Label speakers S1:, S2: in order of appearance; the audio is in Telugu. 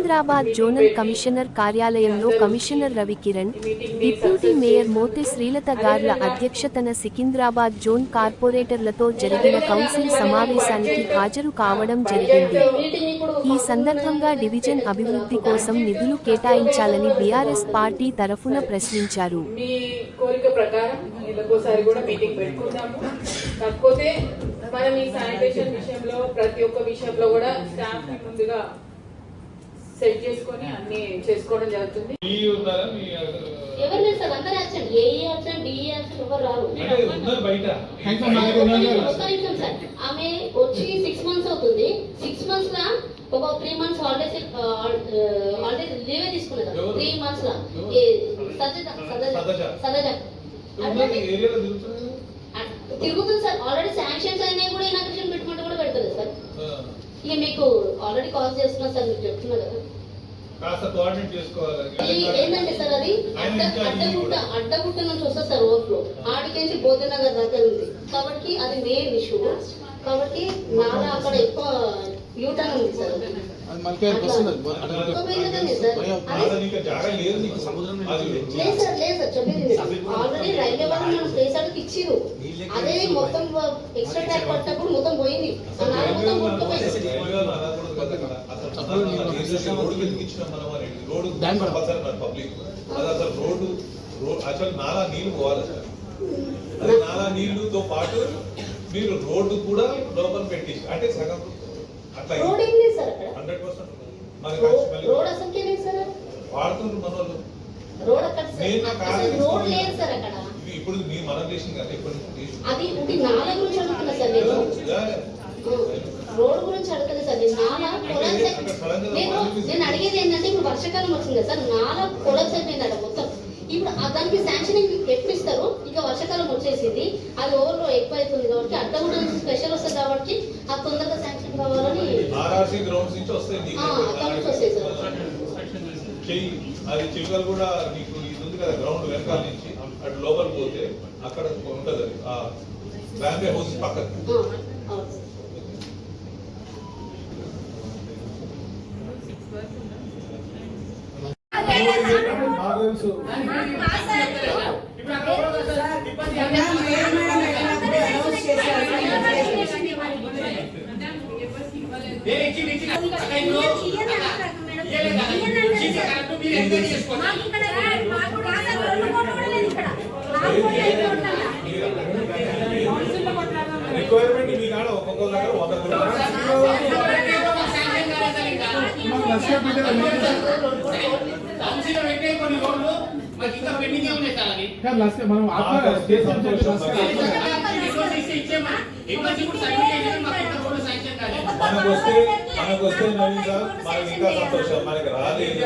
S1: సికింద్రాబాద్ జోనల్ కమిషనర్ కార్యాలయంలో commissioner Ravikiran, deputy mayor Mothe Srilatha గార్ల అధ్యక్షతన సికింద్రాబాద్ జోన్ కార్పొరేటర్లతో జరిగిన కౌన్సిల్ సమావేశానికి హాజరు కావడం జరిగింది. ఈ సందర్భంగా డివిజన్ అభివృద్ధి కోసం నిధులు కేటాయించాలని బీఆర్ఎస్ పార్టీ తరఫున ప్రశ్నించారు.
S2: మనం ఈ శానిటేషన్ విషయంలో ప్రతి ఒక్క విషయంలో కూడా స్టాఫ్ ని ముందుగా సెట్ చేసుకొని అన్ని చేసుకోవడం జరుగుతుంది.
S3: ఆమె వచ్చి 6 months అవుతుంది. 6 months లా ఒక 3 months హాలిడేస్ లీవ్ తీసుకున్నది. 3 months లా తిరుగుతుంది సార్. ఆల్రెడీ శాంక్షన్స్ అయినాయి కూడా ఇనాగ్రేషన్ పెట్టమంటే కూడా పెడుతుంది సార్. ఇక మీకు ఆల్రెడీ కాల్ చేస్తున్నా సార్, మీకు చెప్తున్నా కదా. ఏంటంటే సార్ అది అడ్డగుట్ట నుంచి వస్తుంది సార్. ఓవర్ఫ్లో ఆడికేసి బోధనగర్ దగ్గర ఉంది కాబట్టి అది మెయిన్ ఇష్యూ. కాబట్టి నాలా అక్కడ ఎక్కువ యూటర్న్ ఉంది సార్. లేదు సార్ చెప్పేది ఆల్రెడీ రైల్వే వాళ్ళు మనం ప్లేస్ అడిగి ఇచ్చిరు. అదే మొత్తం ఎక్స్ట్రా ట్యాక్ పట్టినప్పుడు మొత్తం పోయింది.
S4: నాలా నీళ్లు పోవాలి సార్. అదే నాలా నీళ్లుతో పాటు మీరు రోడ్డు కూడా లోపల పెట్టి అంటే సగం అట్లా 100% ఇప్పుడు మీరు మనం చేసింది కదా.
S3: రోడ్ గురించి అడుగుతుంది సార్. నేను అడిగేది ఏంటంటే ఇప్పుడు వర్షాకాలం వచ్చింది సార్, నాలా కొలాప్స్ అయిపోయిందట మొత్తం. ఇప్పుడు దానికి శాంక్షనింగ్ ఎప్పుడు ఇస్తారు? ఇక వర్షాకాలం వచ్చేసింది, అది ఓవర్లో ఎక్కువ అవుతుంది కాబట్టి అడ్డం కూడా స్పెషల్ వస్తుంది కాబట్టి అది తొందరగా శాంక్షన్ కావాలని
S4: అది చిలుకలు కూడా నీకు ఇది ఉంది కదా గ్రౌండ్ వెనకాల నుంచి అటు లోపల పోతే అక్కడ ఉంటది. అది ఆ రైల్వే హౌస్ పక్కన రిక్వైర్మెంట్ మీ కాడ ఒక్కొక్క దగ్గర 100 మనకు వస్తే నవీన్ సార్ మనకి ఇంకా సంతోషం. మనకి రాలేదు.